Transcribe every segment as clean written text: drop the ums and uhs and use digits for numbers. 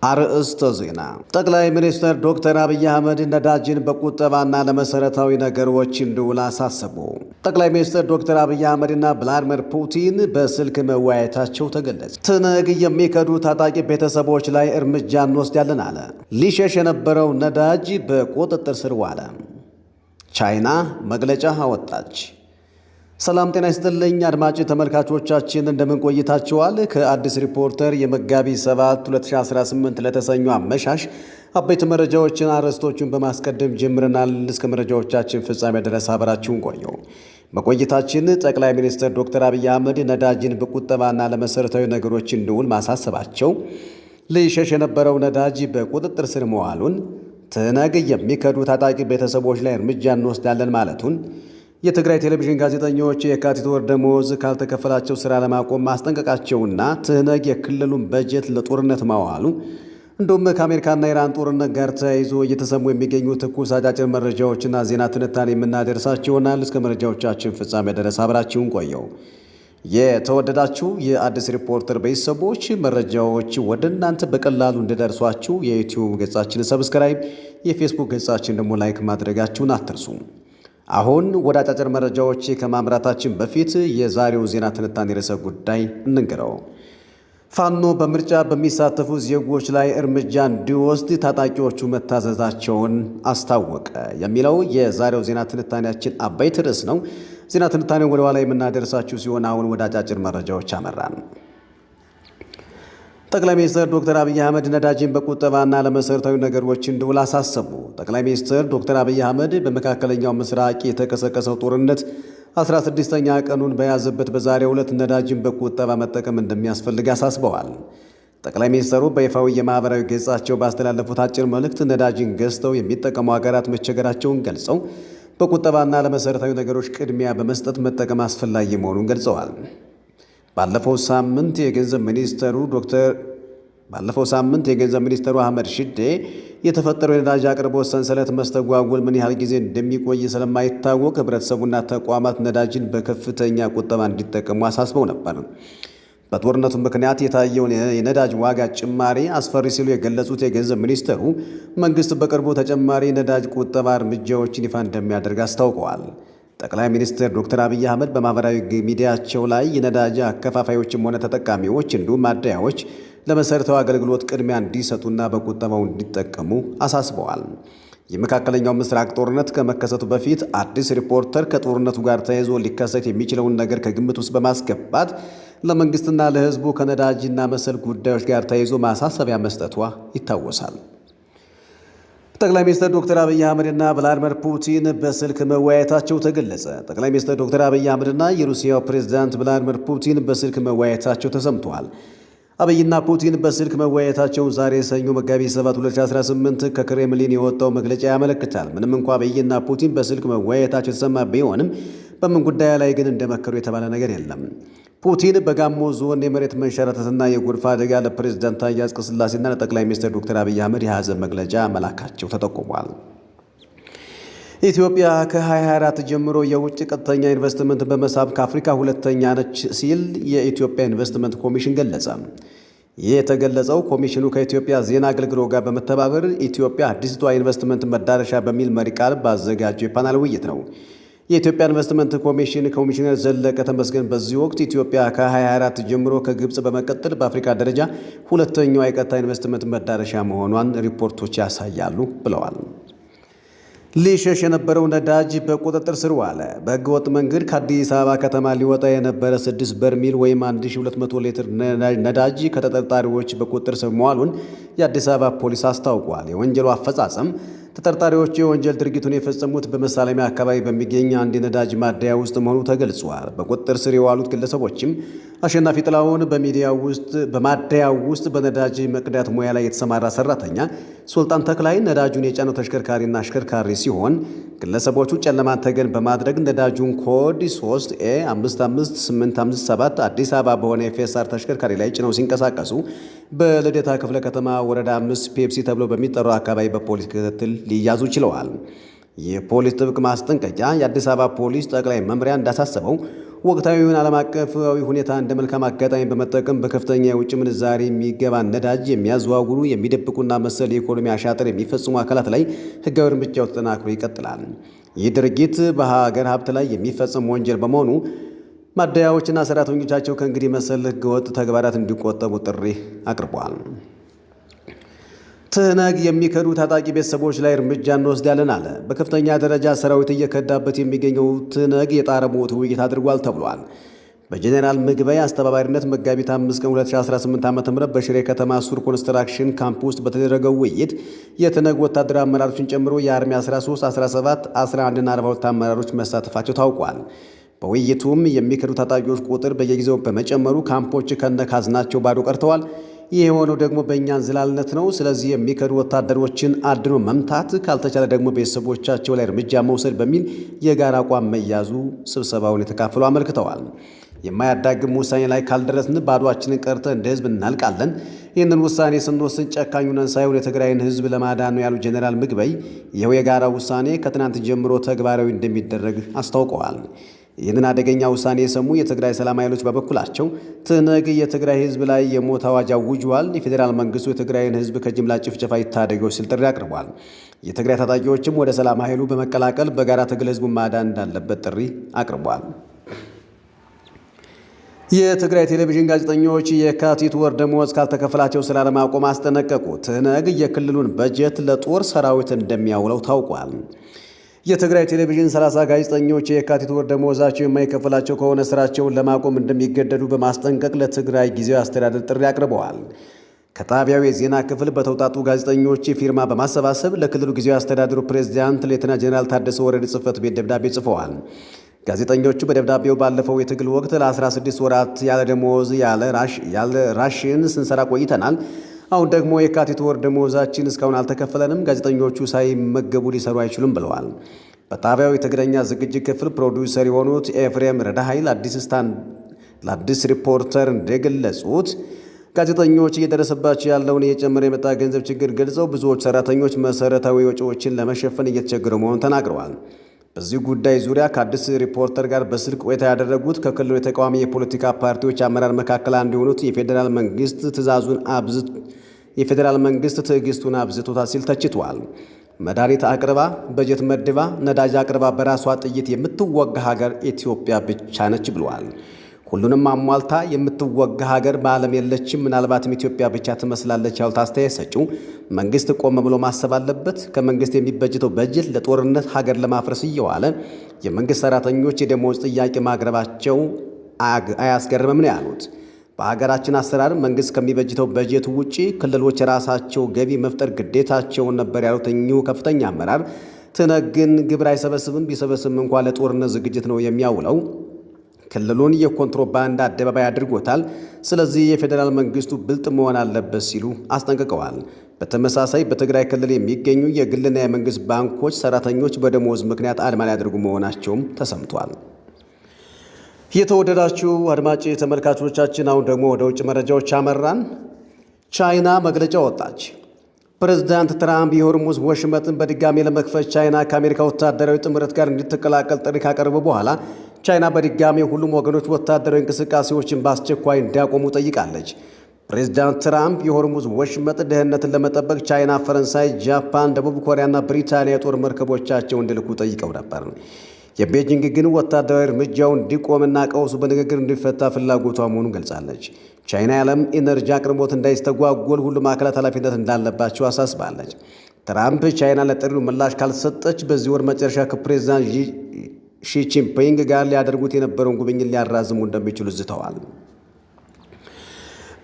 አርእስተ ዜና። ጠቅላይ ሚኒስትር ዶክተር አብይ አህመድ ነዳጅን በቁጠባና ለመሰረታዊ ነገሮች እንዲውል አሳሰቡ። ጠቅላይ ሚኒስትር ዶክተር አብይ አህመድና ቭላድሚር ፑቲን በስልክ መወያየታቸው ተገለጸ። ትነግ የሚከዱ ታጣቂ ቤተሰቦች ላይ እርምጃ እንወስዳለን አለ። ሊሸሽ የነበረው ነዳጅ በቁጥጥር ስር ዋለ። ቻይና መግለጫ አወጣች። ሰላም ጤና ይስጥልኝ አድማጭ ተመልካቾቻችን እንደምን ቆይታችኋል? ከአዲስ ሪፖርተር የመጋቢት 7 2018 ለተሰኙ አመሻሽ አበይት መረጃዎችን አርዕስቶቹን በማስቀደም ጀምረናል። እስከ መረጃዎቻችን ፍጻሜ ድረስ አብራችሁን ቆዩ። በቆይታችን ጠቅላይ ሚኒስትር ዶክተር አብይ አህመድ ነዳጅን በቁጠባና ለመሰረታዊ ነገሮች እንዲውል ማሳሰባቸው፣ ሊሸሽ የነበረው ነዳጅ በቁጥጥር ስር መዋሉን፣ ትነግ የሚከዱ ታጣቂ ቤተሰቦች ላይ እርምጃ እንወስዳለን ማለቱን፣ የትግራይ ቴሌቪዥን ጋዜጠኞች የካቲት ወር ደሞዝ ካልተከፈላቸው ስራ ለማቆም ማስጠንቀቃቸውና ትህነግ የክልሉን በጀት ለጦርነት ማዋሉ እንዲሁም ከአሜሪካና ኢራን ጦርነት ጋር ተያይዞ እየተሰሙ የሚገኙ ትኩስ አጫጭር መረጃዎችና ዜና ትንታኔ የምናደርሳችሁ ይሆናል። እስከ መረጃዎቻችን ፍጻሜ ድረስ አብራችሁን ቆየው። የተወደዳችሁ የአዲስ ሪፖርተር ቤተሰቦች መረጃዎች ወደ እናንተ በቀላሉ እንዲደርሷችሁ የዩቲዩብ ገጻችንን ሰብስክራይብ፣ የፌስቡክ ገጻችን ደግሞ ላይክ ማድረጋችሁን አትርሱ። አሁን ወደ አጫጭር መረጃዎች ከማምራታችን በፊት የዛሬው ዜና ትንታኔ ርዕሰ ጉዳይ እንንገረው። ፋኖ በምርጫ በሚሳተፉ ዜጎች ላይ እርምጃ እንዲወስድ ታጣቂዎቹ መታዘዛቸውን አስታወቀ የሚለው የዛሬው ዜና ትንታኔያችን አበይት ርዕስ ነው። ዜና ትንታኔውን ወደ ኋላ የምናደርሳችሁ ሲሆን አሁን ወደ አጫጭር መረጃዎች አመራን። ጠቅላይ ሚኒስትር ዶክተር አብይ አህመድ ነዳጅን በቁጠባና ለመሰረታዊ ነገሮች እንዲውል አሳሰቡ። ጠቅላይ ሚኒስትር ዶክተር አብይ አህመድ በመካከለኛው ምስራቅ የተቀሰቀሰው ጦርነት 16ኛ ቀኑን በያዘበት በዛሬው ዕለት ነዳጅን በቁጠባ መጠቀም እንደሚያስፈልግ አሳስበዋል። ጠቅላይ ሚኒስትሩ በይፋዊ የማህበራዊ ገጻቸው ባስተላለፉት አጭር መልእክት ነዳጅን ገዝተው የሚጠቀሙ ሀገራት መቸገራቸውን ገልጸው በቁጠባና ለመሰረታዊ ነገሮች ቅድሚያ በመስጠት መጠቀም አስፈላጊ መሆኑን ገልጸዋል። ባለፈው ሳምንት የገንዘብ ሚኒስትሩ አህመድ ሺዴ የተፈጠረው የነዳጅ አቅርቦት ሰንሰለት መስተጓጎል ምን ያህል ጊዜ እንደሚቆይ ስለማይታወቅ ህብረተሰቡና ተቋማት ነዳጅን በከፍተኛ ቁጠባ እንዲጠቀሙ አሳስበው ነበር። በጦርነቱ ምክንያት የታየውን የነዳጅ ዋጋ ጭማሪ አስፈሪ ሲሉ የገለጹት የገንዘብ ሚኒስትሩ መንግስት በቅርቡ ተጨማሪ ነዳጅ ቁጠባ እርምጃዎችን ይፋ እንደሚያደርግ አስታውቀዋል። ጠቅላይ ሚኒስትር ዶክተር አብይ አህመድ በማህበራዊ ሚዲያቸው ላይ የነዳጅ አከፋፋዮችም ሆነ ተጠቃሚዎች እንዲሁም ማደያዎች ለመሰረታዊ አገልግሎት ቅድሚያ እንዲሰጡና በቁጠባው እንዲጠቀሙ አሳስበዋል። የመካከለኛው ምስራቅ ጦርነት ከመከሰቱ በፊት አዲስ ሪፖርተር ከጦርነቱ ጋር ተያይዞ ሊከሰት የሚችለውን ነገር ከግምት ውስጥ በማስገባት ለመንግስትና ለህዝቡ ከነዳጅና መሰል ጉዳዮች ጋር ተያይዞ ማሳሰቢያ መስጠቷ ይታወሳል። ጠቅላይ ሚኒስትር ዶክተር አብይ አህመድና ቭላድሚር ፑቲን በስልክ መወያየታቸው ተገለጸ። ጠቅላይ ሚኒስትር ዶክተር አብይ አህመድና የሩሲያው ፕሬዝዳንት ቭላድሚር ፑቲን በስልክ መወያየታቸው ተሰምተዋል። አብይና ፑቲን በስልክ መወያየታቸው ዛሬ ሰኞ መጋቢት 7 2018 ከክሬምሊን የወጣው መግለጫ ያመለክታል። ምንም እንኳ አብይና ፑቲን በስልክ መወያየታቸው የተሰማ ቢሆንም በምን ጉዳይ ላይ ግን እንደመከሩ የተባለ ነገር የለም። ፑቲን በጋሞ ዞን የመሬት መንሸራተትና የጎርፍ አደጋ ለፕሬዝዳንት ታዬ አጽቀሥላሴና ለጠቅላይ ሚኒስትር ዶክተር አብይ አህመድ የሐዘን መግለጫ መላካቸው ተጠቁሟል። ኢትዮጵያ ከ2024 ጀምሮ የውጭ ቀጥተኛ ኢንቨስትመንት በመሳብ ከአፍሪካ ሁለተኛ ነች ሲል የኢትዮጵያ ኢንቨስትመንት ኮሚሽን ገለጸ። ይህ የተገለጸው ኮሚሽኑ ከኢትዮጵያ ዜና አገልግሎት ጋር በመተባበር ኢትዮጵያ አዲስቷ ኢንቨስትመንት መዳረሻ በሚል መሪ ቃል ባዘጋጀው የፓናል ውይይት ነው። የኢትዮጵያ ኢንቨስትመንት ኮሚሽን ኮሚሽነር ዘለቀ ተመስገን በዚህ ወቅት ኢትዮጵያ ከ2024 ጀምሮ ከግብፅ በመቀጠል በአፍሪካ ደረጃ ሁለተኛዋ የቀጥታ ኢንቨስትመንት መዳረሻ መሆኗን ሪፖርቶች ያሳያሉ ብለዋል። ሊሸሽ የነበረው ነዳጅ በቁጥጥር ስር ዋለ። በህገወጥ መንገድ ከአዲስ አበባ ከተማ ሊወጣ የነበረ 6 በርሜል ወይም 1200 ሊትር ነዳጅ ከተጠርጣሪዎች በቁጥጥር ስር መዋሉን የአዲስ አበባ ፖሊስ አስታውቋል። የወንጀሉ አፈጻጸም ተጠርጣሪዎቹ የወንጀል ድርጊቱን የፈጸሙት በመሳለሚያ አካባቢ በሚገኝ አንድ የነዳጅ ማደያ ውስጥ መሆኑ ተገልጿል። በቁጥጥር ስር የዋሉት ግለሰቦችም አሸናፊ ጥላሁን በማደያው ውስጥ በነዳጅ መቅዳት ሙያ ላይ የተሰማራ ሰራተኛ፣ ሱልጣን ተክላይ ነዳጁን የጫነው ተሽከርካሪና አሽከርካሪ ሲሆን ግለሰቦቹ ጨለማን ተገን በማድረግ ነዳጁን ኮድ 3A55857 አዲስ አበባ በሆነ የፌሳር ተሽከርካሪ ላይ ጭነው ሲንቀሳቀሱ በልደታ ክፍለ ከተማ ወረዳ 5 ፔፕሲ ተብሎ በሚጠራው አካባቢ በፖሊስ ክትትል ሊያዙ ችለዋል። የፖሊስ ጥብቅ ማስጠንቀቂያ የአዲስ አበባ ፖሊስ ጠቅላይ መምሪያ እንዳሳሰበው ወቅታዊውን ዓለም አቀፋዊ ሁኔታ እንደ መልካም አጋጣሚ በመጠቀም በከፍተኛ የውጭ ምንዛሪ የሚገባ ነዳጅ የሚያዘዋውሩ፣ የሚደብቁና መሰል የኢኮኖሚ አሻጥር የሚፈጽሙ አካላት ላይ ሕጋዊ እርምጃው ተጠናክሮ ይቀጥላል። ይህ ድርጊት በሀገር ሀብት ላይ የሚፈጸም ወንጀል በመሆኑ ማደያዎችና ሰራተኞቻቸው ከእንግዲህ መሰል ሕገወጥ ተግባራት እንዲቆጠቡ ጥሪ አቅርቧል። ትህነግ የሚከዱ ታጣቂ ቤተሰቦች ላይ እርምጃ እንወስዳለን አለ። በከፍተኛ ደረጃ ሰራዊት እየከዳበት የሚገኘው ትህነግ የጣረ ሞት ውይይት አድርጓል ተብሏል። በጄኔራል ምግበይ አስተባባሪነት መጋቢት 5 ቀን 2018 ዓ.ም በሽሬ ከተማ ሱር ኮንስትራክሽን ካምፕ ውስጥ በተደረገው ውይይት የትህነግ ወታደራዊ አመራሮችን ጨምሮ የአርሚ 13፣ 17፣ 11 እና 42 አመራሮች መሳተፋቸው ታውቋል። በውይይቱም የሚከዱ ታጣቂዎች ቁጥር በየጊዜው በመጨመሩ ካምፖች ከነካዝናቸው ባዶ ቀርተዋል። ይህ የሆነው ደግሞ በእኛ እንዝላልነት ነው። ስለዚህ የሚከዱ ወታደሮችን አድኖ መምታት፣ ካልተቻለ ደግሞ ቤተሰቦቻቸው ላይ እርምጃ መውሰድ በሚል የጋራ አቋም መያዙ ስብሰባውን የተካፈሉ አመልክተዋል። የማያዳግም ውሳኔ ላይ ካልደረስን ባዶአችንን ቀርተን እንደ ህዝብ እናልቃለን። ይህንን ውሳኔ ስንወስን ጨካኝ ሆነን ሳይሆን የትግራይን ህዝብ ለማዳን ነው ያሉ ጄኔራል ምግበይ ይኸው የጋራ ውሳኔ ከትናንት ጀምሮ ተግባራዊ እንደሚደረግ አስታውቀዋል። ይህንን አደገኛ ውሳኔ የሰሙ የትግራይ ሰላም ኃይሎች በበኩላቸው ትህነግ የትግራይ ህዝብ ላይ የሞት አዋጅ አውጇል፣ የፌዴራል መንግስቱ የትግራይን ህዝብ ከጅምላ ጭፍጨፋ ይታደገው ሲል ጥሪ አቅርቧል። የትግራይ ታጣቂዎችም ወደ ሰላም ኃይሉ በመቀላቀል በጋራ ትግል ህዝቡን ማዳን እንዳለበት ጥሪ አቅርቧል። የትግራይ ቴሌቪዥን ጋዜጠኞች የካቲት ወር ደመወዝ ካልተከፈላቸው ስራ ለማቆም አስጠነቀቁ። ትህነግ የክልሉን በጀት ለጦር ሰራዊት እንደሚያውለው ታውቋል። የትግራይ ቴሌቪዥን 30 ጋዜጠኞች የካቲት ወር ደመወዛቸው የማይከፈላቸው ከሆነ ስራቸውን ለማቆም እንደሚገደዱ በማስጠንቀቅ ለትግራይ ጊዜያዊ አስተዳደር ጥሪ አቅርበዋል። ከጣቢያው የዜና ክፍል በተውጣጡ ጋዜጠኞች ፊርማ በማሰባሰብ ለክልሉ ጊዜያዊ አስተዳደሩ ፕሬዝዳንት ሌተና ጄኔራል ታደሰ ወረደ ጽሕፈት ቤት ደብዳቤ ጽፈዋል። ጋዜጠኞቹ በደብዳቤው ባለፈው የትግል ወቅት ለ16 ወራት ያለ ደመወዝ ያለ ራሽን ስንሰራ ቆይተናል። አሁን ደግሞ የካቲት ወር ደመወዛችን እስካሁን አልተከፈለንም። ጋዜጠኞቹ ሳይመገቡ ሊሰሩ አይችሉም ብለዋል። በጣቢያው የትግረኛ ዝግጅት ክፍል ፕሮዲውሰር የሆኑት ኤፍሬም ረዳሃይ ለአዲስ ሪፖርተር እንደገለጹት ጋዜጠኞች እየደረሰባቸው ያለውን እየጨመረ የመጣ ገንዘብ ችግር ገልጸው ብዙዎች ሰራተኞች መሰረታዊ ወጪዎችን ለመሸፈን እየተቸገሩ መሆኑን ተናግረዋል። በዚህ ጉዳይ ዙሪያ ከአዲስ ሪፖርተር ጋር በስልክ ቆይታ ያደረጉት ከክልሉ የተቃዋሚ የፖለቲካ ፓርቲዎች አመራር መካከል አንዱ የሆኑት የፌዴራል መንግስት ትዕግስቱን አብዝቶታል ሲል ተችቷል። መድኃኒት አቅርባ፣ በጀት መድባ፣ ነዳጅ አቅርባ በራሷ ጥይት የምትወጋ ሀገር ኢትዮጵያ ብቻ ነች ብለዋል። ሁሉንም አሟልታ የምትወጋ ሀገር በዓለም የለችም፣ ምናልባትም ኢትዮጵያ ብቻ ትመስላለች ያሉት አስተያየት ሰጪው መንግስት ቆም ብሎ ማሰብ አለበት። ከመንግስት የሚበጅተው በጀት ለጦርነት ሀገር ለማፍረስ እየዋለ የመንግስት ሰራተኞች የደሞዝ ጥያቄ ማቅረባቸው አያስገርምም ነው ያሉት። በሀገራችን አሰራር መንግስት ከሚበጅተው በጀት ውጪ ክልሎች የራሳቸው ገቢ መፍጠር ግዴታቸውን ነበር ያሉት እኚሁ ከፍተኛ አመራር ትህነግ ግን ግብር አይሰበስብም፣ ቢሰበስብም እንኳን ለጦርነት ዝግጅት ነው የሚያውለው። ክልሉን የኮንትሮባንድ አደባባይ አድርጎታል። ስለዚህ የፌዴራል መንግስቱ ብልጥ መሆን አለበት ሲሉ አስጠንቅቀዋል። በተመሳሳይ በትግራይ ክልል የሚገኙ የግልና የመንግስት ባንኮች ሰራተኞች በደሞዝ ምክንያት አድማ ሊያደርጉ መሆናቸውም ተሰምቷል። የተወደዳችሁ አድማጭ ተመልካቾቻችን አሁን ደግሞ ወደ ውጭ መረጃዎች አመራን። ቻይና መግለጫ ወጣች። ፕሬዝዳንት ትራምፕ የሆርሙዝ ወሽመጥን በድጋሚ ለመክፈት ቻይና ከአሜሪካ ወታደራዊ ጥምረት ጋር እንድትቀላቀል ጥሪ ካቀረቡ በኋላ ቻይና በድጋሚ ሁሉም ወገኖች ወታደራዊ እንቅስቃሴዎችን በአስቸኳይ እንዲያቆሙ ጠይቃለች። ፕሬዝዳንት ትራምፕ የሆርሙዝ ወሽመጥ ደህንነትን ለመጠበቅ ቻይና፣ ፈረንሳይ፣ ጃፓን፣ ደቡብ ኮሪያና ብሪታንያ የጦር መርከቦቻቸው እንዲልኩ ጠይቀው ነበር። የቤጂንግ ግን ወታደራዊ እርምጃው እንዲቆምና ቀውሱ በንግግር እንዲፈታ ፍላጎቷ መሆኑን ገልጻለች። ቻይና የዓለም ኢነርጂ አቅርቦት እንዳይስተጓጎል ሁሉም አካላት ኃላፊነት እንዳለባቸው አሳስባለች። ትራምፕ ቻይና ለጥሪው ምላሽ ካልሰጠች በዚህ ወር መጨረሻ ከፕሬዝዳንት ሺጂንፒንግ ጋር ሊያደርጉት የነበረውን ጉብኝት ሊያራዝሙ እንደሚችሉ ዝተዋል።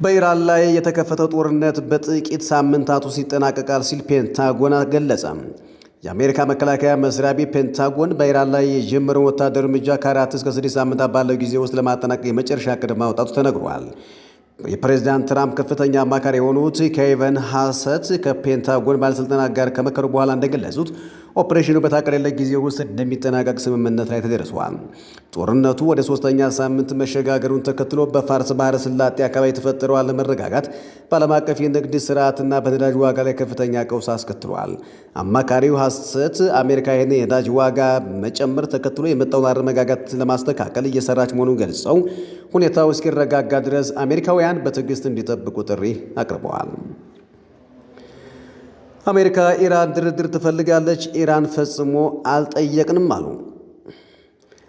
በኢራን ላይ የተከፈተው ጦርነት በጥቂት ሳምንታት ውስጥ ይጠናቀቃል ሲል ፔንታጎን ገለጸ። የአሜሪካ መከላከያ መስሪያ ቤት ፔንታጎን በኢራን ላይ የጀመረውን ወታደራዊ እርምጃ ከ4 እስከ 6 ሳምንታት ባለው ጊዜ ውስጥ ለማጠናቀቅ የመጨረሻ ዕቅድ ማውጣቱ ተነግሯል። የፕሬዝዳንት ትራምፕ ከፍተኛ አማካሪ የሆኑት ኬቨን ሃሰት ከፔንታጎን ባለሥልጣናት ጋር ከመከሩ በኋላ እንደገለጹት ኦፕሬሽኑ በታቀደለት ጊዜ ውስጥ እንደሚጠናቀቅ ስምምነት ላይ ተደርሷል። ጦርነቱ ወደ 3ኛ ሳምንት መሸጋገሩን ተከትሎ በፋርስ ባህረ ሰላጤ አካባቢ የተፈጠረው አለመረጋጋት በዓለም አቀፍ የንግድ ስርዓትና በነዳጅ ዋጋ ላይ ከፍተኛ ቀውስ አስከትሏል። አማካሪው ሐሰት አሜሪካ ይህን የነዳጅ ዋጋ መጨመር ተከትሎ የመጣውን አለመረጋጋት ለማስተካከል እየሰራች መሆኑን ገልጸው ሁኔታው እስኪረጋጋ ድረስ አሜሪካውያን በትዕግስት እንዲጠብቁ ጥሪ አቅርበዋል። አሜሪካ ኢራን ድርድር ትፈልጋለች፣ ኢራን ፈጽሞ አልጠየቅንም አሉ።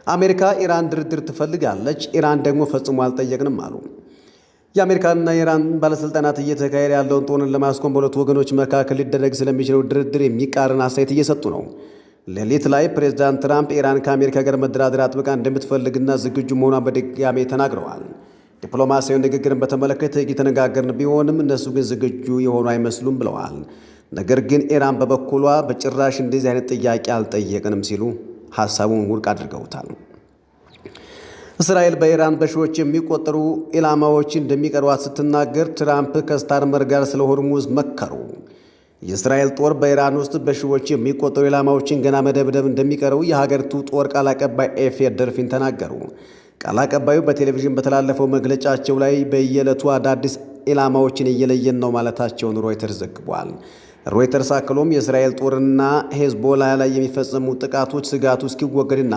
አሜሪካ ኢራን ድርድር ትፈልጋለች፣ ኢራን ደግሞ ፈጽሞ አልጠየቅንም አሉ። የአሜሪካና የኢራን ባለሥልጣናት እየተካሄደ ያለውን ጦርነት ለማስቆም በሁለቱ ወገኖች መካከል ሊደረግ ስለሚችለው ድርድር የሚቃረን አስተያየት እየሰጡ ነው። ሌሊት ላይ ፕሬዝዳንት ትራምፕ ኢራን ከአሜሪካ ጋር መደራደር አጥብቃ እንደምትፈልግና ዝግጁ መሆኗን በድጋሜ ተናግረዋል። ዲፕሎማሲያዊ ንግግርን በተመለከተ እየተነጋገርን ቢሆንም እነሱ ግን ዝግጁ የሆኑ አይመስሉም ብለዋል። ነገር ግን ኢራን በበኩሏ በጭራሽ እንደዚህ አይነት ጥያቄ አልጠየቅንም ሲሉ ሐሳቡን ውድቅ አድርገውታል። እስራኤል በኢራን በሺዎች የሚቆጠሩ ኢላማዎች እንደሚቀርቧት ስትናገር ትራምፕ ከስታርመር ጋር ስለ ሆርሙዝ መከሩ። የእስራኤል ጦር በኢራን ውስጥ በሺዎች የሚቆጠሩ ኢላማዎችን ገና መደብደብ እንደሚቀረው የሀገሪቱ ጦር ቃል አቀባይ ኤፍ ደርፊን ተናገሩ። ቃል አቀባዩ በቴሌቪዥን በተላለፈው መግለጫቸው ላይ በየዕለቱ አዳዲስ ኢላማዎችን እየለየን ነው ማለታቸውን ሮይተርስ ዘግቧል። ሮይተርስ አክሎም የእስራኤል ጦርና ሄዝቦላ ላይ የሚፈጸሙ ጥቃቶች ስጋቱ እስኪወገድና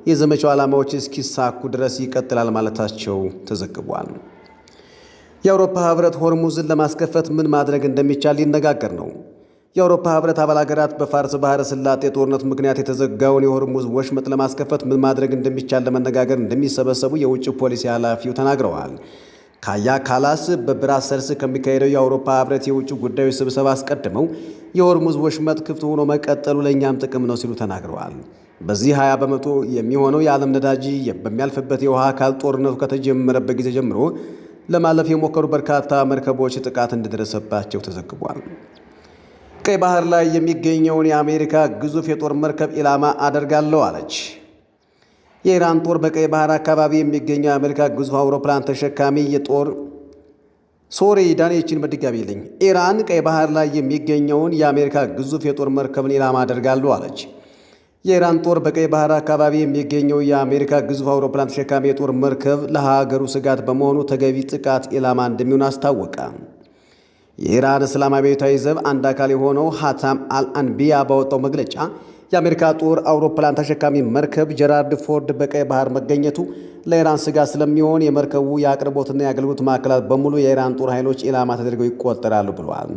የዘመቻው ዓላማዎች እስኪሳኩ ድረስ ይቀጥላል ማለታቸው ተዘግቧል። የአውሮፓ ህብረት ሆርሙዝን ለማስከፈት ምን ማድረግ እንደሚቻል ሊነጋገር ነው። የአውሮፓ ህብረት አባል ሀገራት በፋርስ ባህረ ሰላጤ ጦርነት ምክንያት የተዘጋውን የሆርሙዝ ወሽመጥ ለማስከፈት ምን ማድረግ እንደሚቻል ለመነጋገር እንደሚሰበሰቡ የውጭ ፖሊሲ ኃላፊው ተናግረዋል። ካያ ካላስ በብራሰልስ ከሚካሄደው የአውሮፓ ህብረት የውጭ ጉዳዮች ስብሰባ አስቀድመው የሆርሙዝ ወሽመጥ ክፍት ሆኖ መቀጠሉ ለእኛም ጥቅም ነው ሲሉ ተናግረዋል። በዚህ 20 በመቶ የሚሆነው የዓለም ነዳጅ በሚያልፍበት የውሃ አካል ጦርነቱ ከተጀመረበት ጊዜ ጀምሮ ለማለፍ የሞከሩ በርካታ መርከቦች ጥቃት እንደደረሰባቸው ተዘግቧል። ቀይ ባህር ላይ የሚገኘውን የአሜሪካ ግዙፍ የጦር መርከብ ኢላማ አደርጋለሁ አለች። የኢራን ጦር በቀይ ባህር አካባቢ የሚገኘው የአሜሪካ ግዙፍ አውሮፕላን ተሸካሚ ኢራን ቀይ ባህር ላይ የሚገኘውን የአሜሪካ ግዙፍ የጦር መርከብን ኢላማ አደርጋለሁ አለች። የኢራን ጦር በቀይ ባህር አካባቢ የሚገኘው የአሜሪካ ግዙፍ አውሮፕላን ተሸካሚ የጦር መርከብ ለሀገሩ ስጋት በመሆኑ ተገቢ ጥቃት ኢላማ እንደሚሆን አስታወቀ። የኢራን እስላማዊ አብዮታዊ ዘብ አንድ አካል የሆነው ሐታም አልአንቢያ ባወጣው መግለጫ የአሜሪካ ጦር አውሮፕላን ተሸካሚ መርከብ ጀራርድ ፎርድ በቀይ ባህር መገኘቱ ለኢራን ስጋት ስለሚሆን የመርከቡ የአቅርቦትና የአገልግሎት ማዕከላት በሙሉ የኢራን ጦር ኃይሎች ኢላማ ተደርገው ይቆጠራሉ ብለዋል።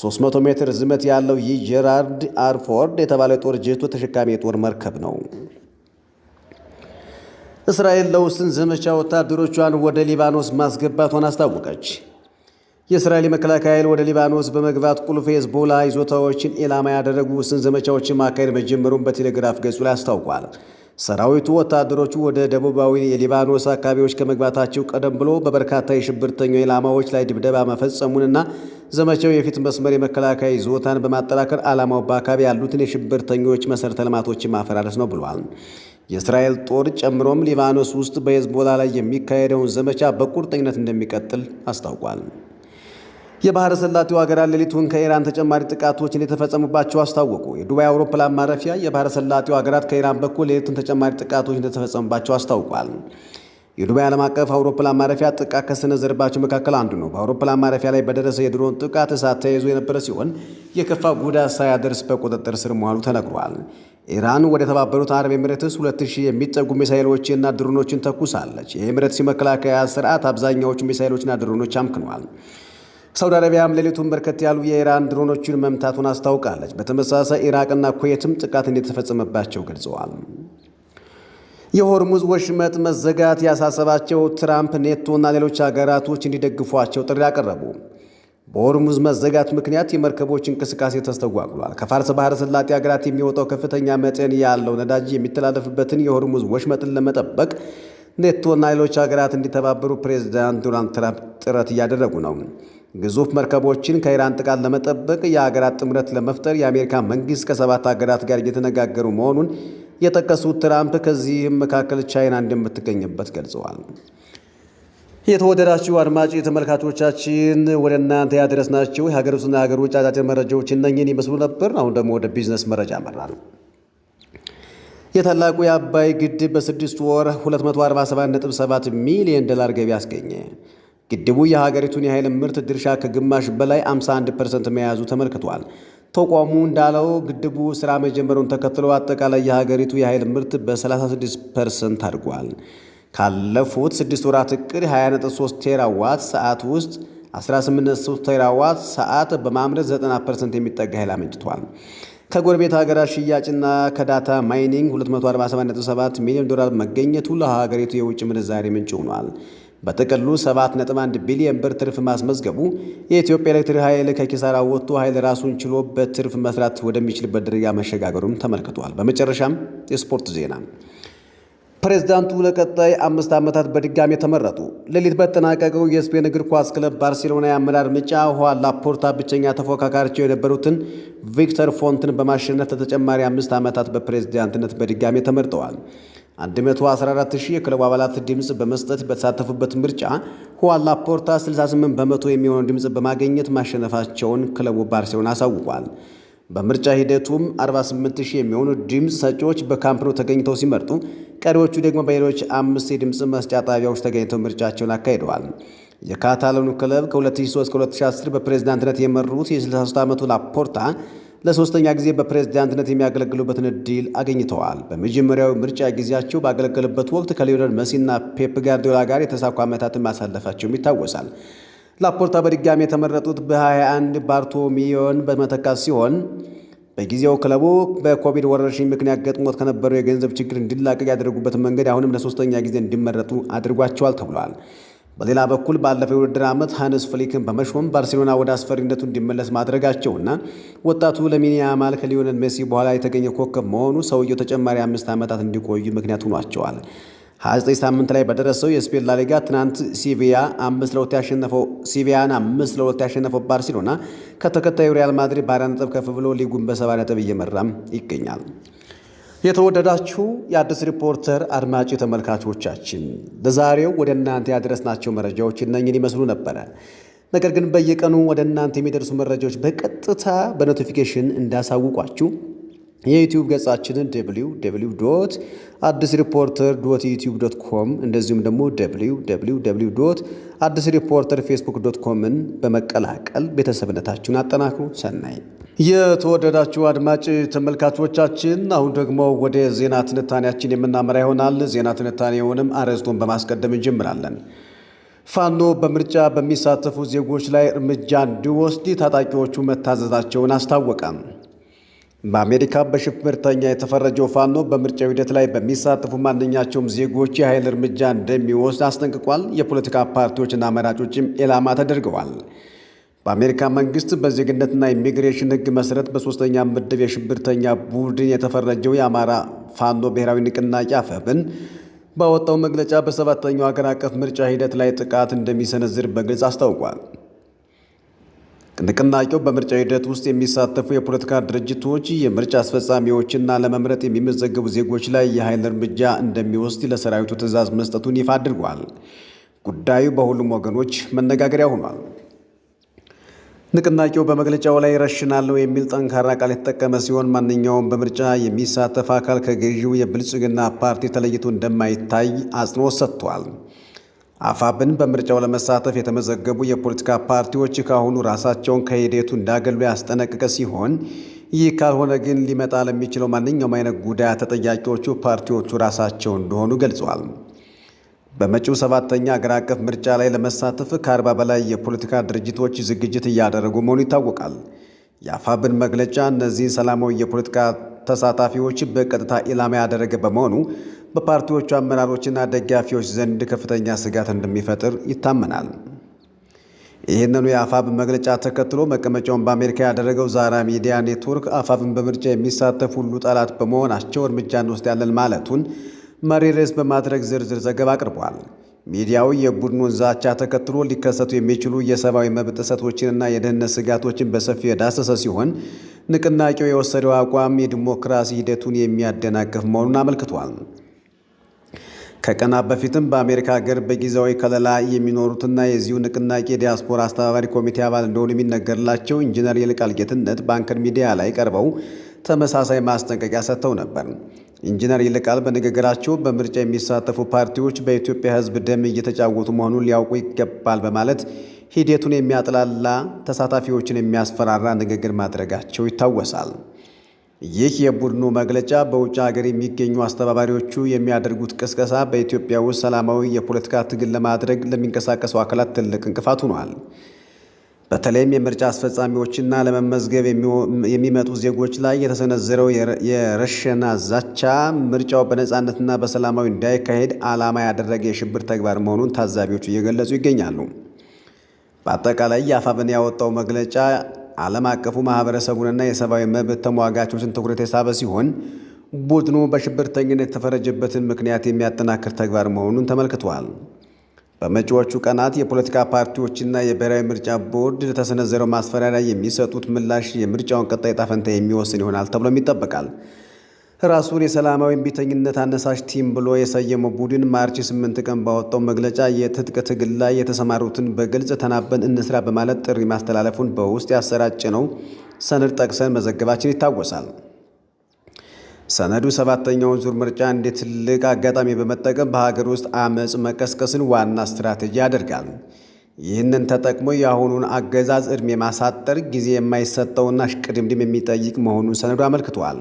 300 ሜትር ዝመት ያለው ይህ ጀራርድ አር ፎርድ የተባለው የጦር ጄቶ ተሸካሚ የጦር መርከብ ነው። እስራኤል ለውስን ዘመቻ ወታደሮቿን ወደ ሊባኖስ ማስገባቷን አስታወቀች። የእስራኤል መከላከያ ኃይል ወደ ሊባኖስ በመግባት ቁልፍ የሄዝቦላ ይዞታዎችን ኢላማ ያደረጉ ውስን ዘመቻዎችን ማካሄድ መጀመሩን በቴሌግራፍ ገጹ ላይ አስታውቋል። ሰራዊቱ ወታደሮቹ ወደ ደቡባዊ የሊባኖስ አካባቢዎች ከመግባታቸው ቀደም ብሎ በበርካታ የሽብርተኞች ኢላማዎች ላይ ድብደባ መፈጸሙንና ዘመቻው የፊት መስመር የመከላከያ ይዞታን በማጠናከር ዓላማው በአካባቢ ያሉትን የሽብርተኞች መሠረተ ልማቶችን ማፈራረስ ነው ብሏል። የእስራኤል ጦር ጨምሮም ሊባኖስ ውስጥ በሄዝቦላ ላይ የሚካሄደውን ዘመቻ በቁርጠኝነት እንደሚቀጥል አስታውቋል። የባህረ ሰላጤው ሀገራት ሌሊቱን ከኢራን ተጨማሪ ጥቃቶች እንደተፈጸሙባቸው አስታወቁ። የዱባይ አውሮፕላን ማረፊያ የባህረ ሰላጤው ሀገራት ከኢራን በኩል ሌሊቱን ተጨማሪ ጥቃቶች እንደተፈጸሙባቸው አስታውቋል። የዱባይ ዓለም አቀፍ አውሮፕላን ማረፊያ ጥቃት ከሰነዘረባቸው መካከል አንዱ ነው። በአውሮፕላን ማረፊያ ላይ በደረሰ የድሮን ጥቃት እሳት ተያይዞ የነበረ ሲሆን የከፋ ጉዳት ሳያደርስ በቁጥጥር ስር መዋሉ ተነግሯል። ኢራን ወደ ተባበሩት አረብ ኤሚሬትስ 2000 የሚጠጉ ሚሳይሎችንና ድሮኖችን ተኩሳለች። የኤሚሬትስ መከላከያ ስርዓት አብዛኛዎቹ ሚሳይሎችና ድሮኖች አምክነዋል። ሳውዲ አረቢያም ሌሊቱን በርከት ያሉ የኢራን ድሮኖችን መምታቱን አስታውቃለች። በተመሳሳይ ኢራቅና ኩዌትም ጥቃት እንደተፈጸመባቸው ገልጸዋል። የሆርሙዝ ወሽመጥ መዘጋት ያሳሰባቸው ትራምፕ ኔቶና ሌሎች ሀገራቶች እንዲደግፏቸው ጥሪ አቀረቡ። በሆርሙዝ መዘጋት ምክንያት የመርከቦች እንቅስቃሴ ተስተጓጉሏል። ከፋርስ ባህረ ሰላጤ ሀገራት የሚወጣው ከፍተኛ መጠን ያለው ነዳጅ የሚተላለፍበትን የሆርሙዝ ወሽመጥን ለመጠበቅ ኔቶና ሌሎች ሀገራት እንዲተባበሩ ፕሬዝዳንት ዶናልድ ትራምፕ ጥረት እያደረጉ ነው። ግዙፍ መርከቦችን ከኢራን ጥቃት ለመጠበቅ የሀገራት ጥምረት ለመፍጠር የአሜሪካ መንግሥት ከ7 ሀገራት ጋር እየተነጋገሩ መሆኑን የጠቀሱት ትራምፕ ከዚህም መካከል ቻይና እንደምትገኝበት ገልጸዋል። የተወደዳችሁ አድማጭ ተመልካቾቻችን ወደ እናንተ ያደረስናቸው የሀገር ውስጥና የሀገር ውጭ አጫጭር መረጃዎች እነኝህን ይመስሉ ነበር። አሁን ደግሞ ወደ ቢዝነስ መረጃ መራን። የታላቁ የአባይ ግድብ በ6 ወር $247.7 ሚሊዮን ገቢ አስገኘ። ግድቡ የሀገሪቱን የኃይል ምርት ድርሻ ከግማሽ በላይ 51% መያዙ ተመልክቷል። ተቋሙ እንዳለው ግድቡ ስራ መጀመሩን ተከትሎ አጠቃላይ የሀገሪቱ የኃይል ምርት በ36% አድጓል። ካለፉት 6 ወራት እቅድ 20.3 ቴራዋት ሰዓት ውስጥ 18.3 ቴራዋት ሰዓት በማምረት 90% የሚጠጋ ኃይል አመንጭቷል። ከጎረቤት ሀገራት ሽያጭና ከዳታ ማይኒንግ $247.7 ሚሊዮን መገኘቱ ለሀገሪቱ የውጭ ምንዛሬ ምንጭ ሆኗል። በጥቅሉ 7.1 ቢሊዮን ብር ትርፍ ማስመዝገቡ የኢትዮጵያ ኤሌክትሪክ ኃይል ከኪሳራ ወጥቶ ኃይል ራሱን ችሎ በትርፍ መስራት ወደሚችልበት ደረጃ መሸጋገሩም ተመልክቷል። በመጨረሻም የስፖርት ዜና። ፕሬዝዳንቱ ለቀጣይ 5 ዓመታት በድጋሚ ተመረጡ። ሌሊት በተጠናቀቀው የስፔን እግር ኳስ ክለብ ባርሴሎና የአመራር ምርጫ ሁዋን ላፖርታ ብቸኛ ተፎካካሪቸው የነበሩትን ቪክተር ፎንትን በማሸነፍ ተጨማሪ 5 ዓመታት በፕሬዝዳንትነት በድጋሚ ተመርጠዋል። 114,000 የክለቡ አባላት ድምፅ በመስጠት በተሳተፉበት ምርጫ ሁዋን ላፖርታ 68 በመቶ የሚሆነው ድምፅ በማግኘት ማሸነፋቸውን ክለቡ ባርሴሎና አሳውቋል። በምርጫ ሂደቱም 48,000 የሚሆኑ ድምፅ ሰጪዎች በካምፕ ኖው ተገኝተው ሲመርጡ፣ ቀሪዎቹ ደግሞ በሌሎች 5 የድምፅ መስጫ ጣቢያዎች ተገኝተው ምርጫቸውን አካሂደዋል። የካታላኑ ክለብ ከ2003 እስከ 2010 በፕሬዝዳንትነት የመሩት የ63 ዓመቱ ላፖርታ ለሶስተኛ ጊዜ በፕሬዝዳንትነት የሚያገለግሉበትን ዕድል አግኝተዋል። በመጀመሪያው ምርጫ ጊዜያቸው ባገለገሉበት ወቅት ከሊዮኔል መሲና ፔፕ ጋርዲዮላ ጋር የተሳኩ ዓመታትን ማሳለፋቸውም ይታወሳል። ላፖርታ በድጋሚ የተመረጡት በ21 ባርቶሚዮን በመተካት ሲሆን በጊዜው ክለቡ በኮቪድ ወረርሽኝ ምክንያት ገጥሞት ከነበረው የገንዘብ ችግር እንዲላቀቅ ያደረጉበትን መንገድ አሁንም ለሶስተኛ ጊዜ እንዲመረጡ አድርጓቸዋል ተብሏል። በሌላ በኩል ባለፈው የውድድር ዓመት ሃንስ ፍሊክን በመሾም ባርሴሎና ወደ አስፈሪነቱ እንዲመለስ ማድረጋቸውና ወጣቱ ላሚን ያማል ከሊዮኔል ሜሲ በኋላ የተገኘ ኮከብ መሆኑ ሰውየው ተጨማሪ 5 ዓመታት እንዲቆዩ ምክንያት ሆኗቸዋል። 29 ሳምንት ላይ በደረሰው የስፔን ላሊጋ ትናንት ሲቪያን 5-2 ያሸነፈው ባርሴሎና ከተከታዩ ሪያል ማድሪድ በ4 ነጥብ ከፍ ብሎ ሊጉን በ7 ነጥብ እየመራም ይገኛል። የተወደዳችሁ የአዲስ ሪፖርተር አድማጭ ተመልካቾቻችን ለዛሬው ወደ እናንተ ያደረስናቸው መረጃዎች እነኝን ይመስሉ ነበረ። ነገር ግን በየቀኑ ወደ እናንተ የሚደርሱ መረጃዎች በቀጥታ በኖቲፊኬሽን እንዳሳውቋችሁ የዩቲዩብ ገጻችንን www.addisreporter.youtube.com እንደዚሁም ደግሞ www.addisreporterfacebook.comን በመቀላቀል ቤተሰብነታችሁን አጠናክሩ። ሰናይ የተወደዳችሁ አድማጭ ተመልካቾቻችን፣ አሁን ደግሞ ወደ ዜና ትንታኔያችን የምናመራ ይሆናል። ዜና ትንታኔውንም አርዕስቱን በማስቀደም እንጀምራለን። ፋኖ በምርጫ በሚሳተፉ ዜጎች ላይ እርምጃ እንዲወስድ ታጣቂዎቹ መታዘዛቸውን አስታወቀ። በአሜሪካ በሽብርተኛ የተፈረጀው ፋኖ በምርጫው ሂደት ላይ በሚሳተፉ ማንኛቸውም ዜጎች የኃይል እርምጃ እንደሚወስድ አስጠንቅቋል። የፖለቲካ ፓርቲዎችና መራጮችም ኢላማ ተደርገዋል። በአሜሪካ መንግስት በዜግነትና ኢሚግሬሽን ሕግ መሰረት በ3ኛ ምድብ የሽብርተኛ ቡድን የተፈረጀው የአማራ ፋኖ ብሔራዊ ንቅናቄ አፋብን ባወጣው መግለጫ በ7ኛው ሀገር አቀፍ ምርጫ ሂደት ላይ ጥቃት እንደሚሰነዝር በግልጽ አስታውቋል። ንቅናቄው በምርጫ ሂደት ውስጥ የሚሳተፉ የፖለቲካ ድርጅቶች፣ የምርጫ አስፈጻሚዎችና ለመምረጥ የሚመዘገቡ ዜጎች ላይ የኃይል እርምጃ እንደሚወስድ ለሰራዊቱ ትዕዛዝ መስጠቱን ይፋ አድርጓል። ጉዳዩ በሁሉም ወገኖች መነጋገሪያ ሆኗል። ንቅናቄው በመግለጫው ላይ ረሽናለሁ የሚል ጠንካራ ቃል የተጠቀመ ሲሆን ማንኛውም በምርጫ የሚሳተፍ አካል ከገዢው የብልጽግና ፓርቲ ተለይቶ እንደማይታይ አጽንኦት ሰጥቷል። አፋብን በምርጫው ለመሳተፍ የተመዘገቡ የፖለቲካ ፓርቲዎች ካሁኑ ራሳቸውን ከሂደቱ እንዳገሉ ያስጠነቀቀ ሲሆን ይህ ካልሆነ ግን ሊመጣ ለሚችለው ማንኛውም አይነት ጉዳት ተጠያቂዎቹ ፓርቲዎቹ ራሳቸው እንደሆኑ ገልጸዋል። በመጪው 7ኛ አገር አቀፍ ምርጫ ላይ ለመሳተፍ ከ40 በላይ የፖለቲካ ድርጅቶች ዝግጅት እያደረጉ መሆኑ ይታወቃል። የአፋብን መግለጫ እነዚህን ሰላማዊ የፖለቲካ ተሳታፊዎች በቀጥታ ኢላማ ያደረገ በመሆኑ በፓርቲዎቹ አመራሮችና ደጋፊዎች ዘንድ ከፍተኛ ስጋት እንደሚፈጥር ይታመናል። ይህንኑ የአፋብ መግለጫ ተከትሎ መቀመጫውን በአሜሪካ ያደረገው ዛራ ሚዲያ ኔትወርክ አፋብን በምርጫ የሚሳተፉ ሁሉ ጠላት በመሆናቸው እርምጃ እንወስዳለን ማለቱን መሪ ርዕስ በማድረግ ዝርዝር ዘገባ አቅርቧል። ሚዲያው የቡድኑን ዛቻ ተከትሎ ሊከሰቱ የሚችሉ የሰብአዊ መብት ጥሰቶችንና የደህንነት ስጋቶችን በሰፊው የዳሰሰ ሲሆን ንቅናቄው የወሰደው አቋም የዲሞክራሲ ሂደቱን የሚያደናቅፍ መሆኑን አመልክቷል። ከቀናት በፊትም በአሜሪካ ሀገር በጊዜያዊ ከለላ የሚኖሩትና የዚሁ ንቅናቄ ዲያስፖራ አስተባባሪ ኮሚቴ አባል እንደሆኑ የሚነገርላቸው ኢንጂነር ይልቃል ጌትነት በአንከር ሚዲያ ላይ ቀርበው ተመሳሳይ ማስጠንቀቂያ ሰጥተው ነበር። ኢንጂነር ይልቃል በንግግራቸው በምርጫ የሚሳተፉ ፓርቲዎች በኢትዮጵያ ሕዝብ ደም እየተጫወቱ መሆኑን ሊያውቁ ይገባል በማለት ሂደቱን የሚያጥላላ፣ ተሳታፊዎችን የሚያስፈራራ ንግግር ማድረጋቸው ይታወሳል። ይህ የቡድኑ መግለጫ በውጭ ሀገር የሚገኙ አስተባባሪዎቹ የሚያደርጉት ቅስቀሳ በኢትዮጵያ ውስጥ ሰላማዊ የፖለቲካ ትግል ለማድረግ ለሚንቀሳቀሱ አካላት ትልቅ እንቅፋት ሆኗል። በተለይም የምርጫ አስፈጻሚዎችና ለመመዝገብ የሚመጡ ዜጎች ላይ የተሰነዘረው የረሸና ዛቻ ምርጫው በነፃነትና በሰላማዊ እንዳይካሄድ ዓላማ ያደረገ የሽብር ተግባር መሆኑን ታዛቢዎቹ እየገለጹ ይገኛሉ። በአጠቃላይ የአፋብኃ ያወጣው መግለጫ ዓለም አቀፉ ማህበረሰቡንና የሰብአዊ መብት ተሟጋቾችን ትኩረት የሳበ ሲሆን ቡድኑ በሽብርተኝነት የተፈረጀበትን ምክንያት የሚያጠናክር ተግባር መሆኑን ተመልክቷል። በመጪዎቹ ቀናት የፖለቲካ ፓርቲዎችና የብሔራዊ ምርጫ ቦርድ ለተሰነዘረው ማስፈራሪያ የሚሰጡት ምላሽ የምርጫውን ቀጣይ ዕጣ ፈንታ የሚወስን ይሆናል ተብሎም ይጠበቃል። ራሱን የሰላማዊ እምቢተኝነት አነሳሽ ቲም ብሎ የሰየመው ቡድን ማርች 8 ቀን ባወጣው መግለጫ የትጥቅ ትግል ላይ የተሰማሩትን በግልጽ ተናበን እንስራ በማለት ጥሪ ማስተላለፉን በውስጥ ያሰራጨነው ሰነድ ጠቅሰን መዘገባችን ይታወሳል። ሰነዱ ሰባተኛውን ዙር ምርጫ እንደ ትልቅ አጋጣሚ በመጠቀም በሀገር ውስጥ አመፅ መቀስቀስን ዋና ስትራቴጂ ያደርጋል። ይህንን ተጠቅሞ የአሁኑን አገዛዝ ዕድሜ ማሳጠር ጊዜ የማይሰጠውና እሽቅድምድም የሚጠይቅ መሆኑን ሰነዱ አመልክቷል።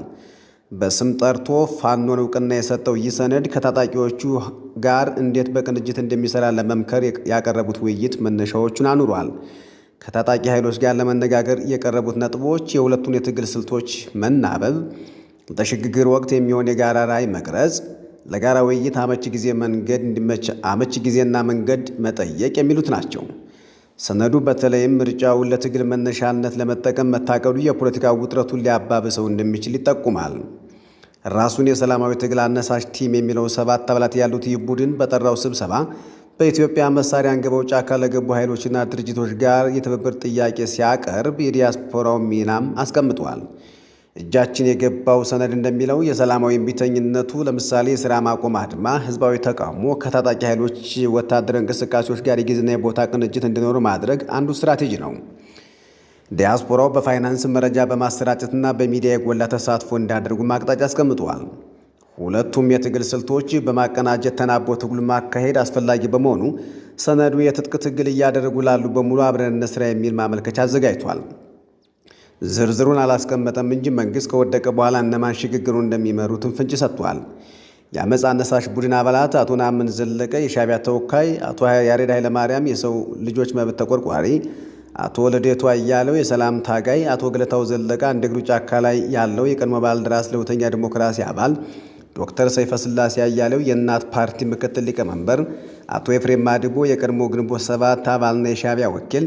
በስም ጠርቶ ፋኖን እውቅና የሰጠው ይህ ሰነድ ከታጣቂዎቹ ጋር እንዴት በቅንጅት እንደሚሰራ ለመምከር ያቀረቡት ውይይት መነሻዎቹን አኑሯል። ከታጣቂ ኃይሎች ጋር ለመነጋገር የቀረቡት ነጥቦች የሁለቱን የትግል ስልቶች መናበብ፣ ለሽግግር ወቅት የሚሆን የጋራ ራዕይ መቅረጽ፣ ለጋራ ውይይት አመቺ ጊዜና መንገድ መጠየቅ የሚሉት ናቸው። ሰነዱ በተለይም ምርጫውን ለትግል መነሻነት ለመጠቀም መታቀዱ የፖለቲካ ውጥረቱን ሊያባብሰው እንደሚችል ይጠቁማል። ራሱን የሰላማዊ ትግል አነሳሽ ቲም የሚለው 7 አባላት ያሉት ይህ ቡድን በጠራው ስብሰባ በኢትዮጵያ መሳሪያ አንግበው ጫካ ለገቡ ኃይሎችና ድርጅቶች ጋር የትብብር ጥያቄ ሲያቀርብ የዲያስፖራው ሚናም አስቀምጧል። እጃችን የገባው ሰነድ እንደሚለው የሰላማዊ እምቢተኝነቱ ለምሳሌ የሥራ ማቆም አድማ፣ ህዝባዊ ተቃውሞ፣ ከታጣቂ ኃይሎች ወታደራዊ እንቅስቃሴዎች ጋር የጊዜና የቦታ ቅንጅት እንዲኖሩ ማድረግ አንዱ ስትራቴጂ ነው። ዲያስፖራው በፋይናንስ መረጃ በማሰራጨትና በሚዲያ የጎላ ተሳትፎ እንዲያደርጉ አቅጣጫ አስቀምጧል። ሁለቱም የትግል ስልቶች በማቀናጀት ተናቦ ትግሉ ማካሄድ አስፈላጊ በመሆኑ ሰነዱ የትጥቅ ትግል እያደረጉ ላሉ በሙሉ አብረን እንስራ የሚል ማመልከቻ አዘጋጅቷል። ዝርዝሩን አላስቀመጠም እንጂ መንግስት ከወደቀ በኋላ እነማን ሽግግሩን እንደሚመሩትን ፍንጭ ሰጥቷል። የአመፅ አነሳሽ ቡድን አባላት አቶ ነአምን ዘለቀ የሻዕቢያ ተወካይ፣ አቶ ያሬድ ኃይለማርያም የሰው ልጆች መብት ተቆርቋሪ፣ አቶ ልደቱ አያሌው የሰላም ታጋይ፣ አቶ ገለታው ዘለቀ አንድ እግሩ ጫካ ላይ ያለው የቀድሞ ባልደራስ ለሁለተኛ ዲሞክራሲ አባል፣ ዶክተር ሰይፈ ስላሴ አያሌው የእናት ፓርቲ ምክትል ሊቀመንበር፣ አቶ ኤፍሬም ማዲቦ የቀድሞ ግንቦት ሰባት አባልና የሻዕቢያ ወኪል፣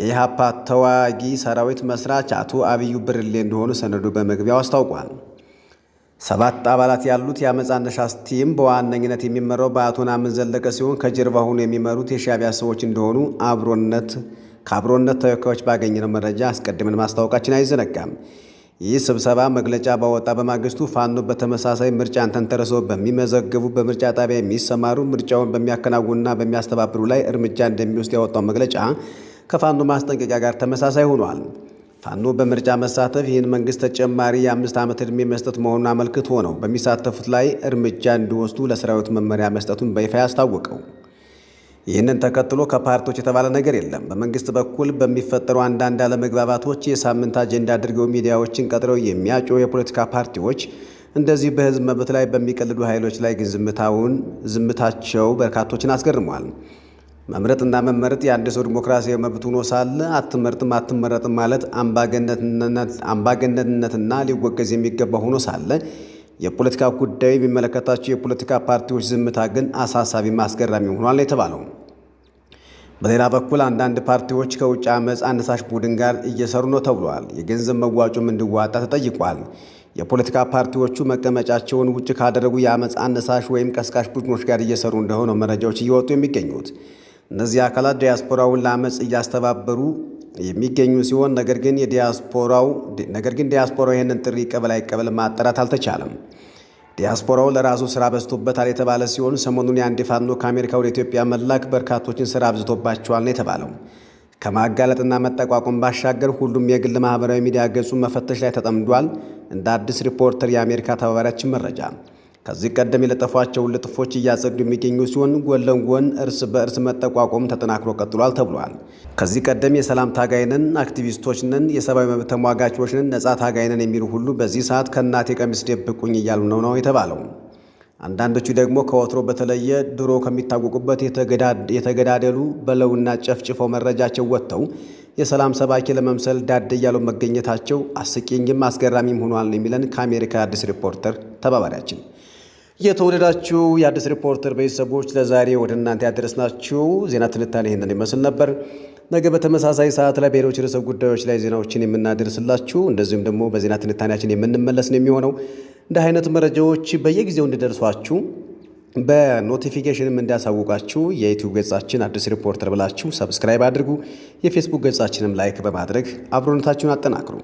የኢሃፓ ተዋጊ ሰራዊት መስራች አቶ አብዩ ብርሌ እንደሆኑ ሰነዱ በመግቢያው አስታውቋል። 7 አባላት ያሉት የአመፅ አነሳሽ ቲም በዋነኝነት የሚመራው በአቶ ነአምን ዘለቀ ሲሆን ከጀርባ ሆኖ የሚመሩት የሻዕቢያ ሰዎች እንደሆኑ ከአብሮነት ተወካዮች ባገኘነው መረጃ አስቀድመን ማስታወቃችን አይዘነጋም። ይህ ስብሰባ መግለጫ ባወጣ በማግስቱ ፋኖ በተመሳሳይ ምርጫን ተንተርሰው በሚመዘገቡ በምርጫ ጣቢያ የሚሰማሩ ምርጫውን በሚያከናውኑና በሚያስተባብሩ ላይ እርምጃ እንደሚወስድ ያወጣው መግለጫ ከፋኖ ማስጠንቀቂያ ጋር ተመሳሳይ ሆኗል። ፋኖ በምርጫ መሳተፍ ይህን መንግስት ተጨማሪ የ5 ዓመት ዕድሜ መስጠት መሆኑን አመልክቶ ነው በሚሳተፉት ላይ እርምጃ እንዲወስዱ ለሰራዊት መመሪያ መስጠቱን በይፋ ያስታወቀው። ይህንን ተከትሎ ከፓርቲዎች የተባለ ነገር የለም። በመንግስት በኩል በሚፈጠሩ አንዳንድ አለመግባባቶች የሳምንት አጀንዳ አድርገው ሚዲያዎችን ቀጥረው የሚያጩ የፖለቲካ ፓርቲዎች እንደዚህ በህዝብ መብት ላይ በሚቀልዱ ኃይሎች ላይ ግን ዝምታቸው በርካቶችን አስገርሟል። መምረጥና መመረጥ የአንድ ሰው ዲሞክራሲያዊ መብት ሆኖ ሳለ አትመረጥም ማለት አምባገነንነትና ሊወገዝ የሚገባ ሆኖ ሳለ የፖለቲካ ጉዳዩ የሚመለከታቸው የፖለቲካ ፓርቲዎች ዝምታ ግን አሳሳቢ አስገራሚ ሆኗል የተባለው። በሌላ በኩል አንዳንድ ፓርቲዎች ከውጭ አመፅ አነሳሽ ቡድን ጋር እየሰሩ ነው ተብሏል። የገንዘብ መዋጮም እንዲዋጣ ተጠይቋል። የፖለቲካ ፓርቲዎቹ መቀመጫቸውን ውጭ ካደረጉ የአመፅ አነሳሽ ወይም ቀስቃሽ ቡድኖች ጋር እየሰሩ እንደሆነ መረጃዎች እየወጡ የሚገኙት እነዚህ አካላት ዲያስፖራውን ለአመፅ እያስተባበሩ የሚገኙ ሲሆን ነገር ግን ዲያስፖራው ይህንን ጥሪ ይቀበል አይቀበል ማጣራት አልተቻለም። ዲያስፖራው ለራሱ ስራ በዝቶበታል የተባለ ሲሆን ሰሞኑን የአንድ ፋኖ ከአሜሪካ ወደ ኢትዮጵያ መላክ በርካቶችን ስራ አብዝቶባቸዋል ነው የተባለው። ከማጋለጥና መጠቋቋም ባሻገር ሁሉም የግል ማህበራዊ ሚዲያ ገጹን መፈተሽ ላይ ተጠምዷል። እንደ አዲስ ሪፖርተር የአሜሪካ ተባባሪያችን መረጃ ከዚህ ቀደም የለጠፏቸውን ልጥፎች እያጸዱ የሚገኙ ሲሆን ጎን ለጎን እርስ በእርስ መጠቋቋም ተጠናክሮ ቀጥሏል ተብሏል። ከዚህ ቀደም የሰላም ታጋይነን፣ አክቲቪስቶችነን፣ የሰብአዊ መብት ተሟጋቾችነን፣ ነጻ ታጋይነን የሚሉ ሁሉ በዚህ ሰዓት ከእናቴ ቀሚስ ደብቁኝ እያሉ ነው የተባለው። አንዳንዶቹ ደግሞ ከወትሮ በተለየ ድሮ ከሚታወቁበት የተገዳደሉ በለውና ጨፍጭፈው መረጃቸው ወጥተው የሰላም ሰባኪ ለመምሰል ዳደ እያሉ መገኘታቸው አስቂኝም አስገራሚም ሆኗል የሚለን ከአሜሪካ አዲስ ሪፖርተር ተባባሪያችን። የተወደዳችሁ የአዲስ ሪፖርተር ቤተሰቦች ለዛሬ ወደ እናንተ ያደረስናችሁ ዜና ትንታኔ ይህንን ይመስል ነበር። ነገ በተመሳሳይ ሰዓት ላይ በሌሎች ርዕሰ ጉዳዮች ላይ ዜናዎችን የምናደርስላችሁ እንደዚሁም ደግሞ በዜና ትንታኔያችን የምንመለስ ነው የሚሆነው። እንደ አይነት መረጃዎች በየጊዜው እንዲደርሷችሁ በኖቲፊኬሽንም እንዲያሳውቃችሁ የዩቲዩብ ገጻችን አዲስ ሪፖርተር ብላችሁ ሰብስክራይብ አድርጉ። የፌስቡክ ገጻችንም ላይክ በማድረግ አብሮነታችሁን አጠናክሩ።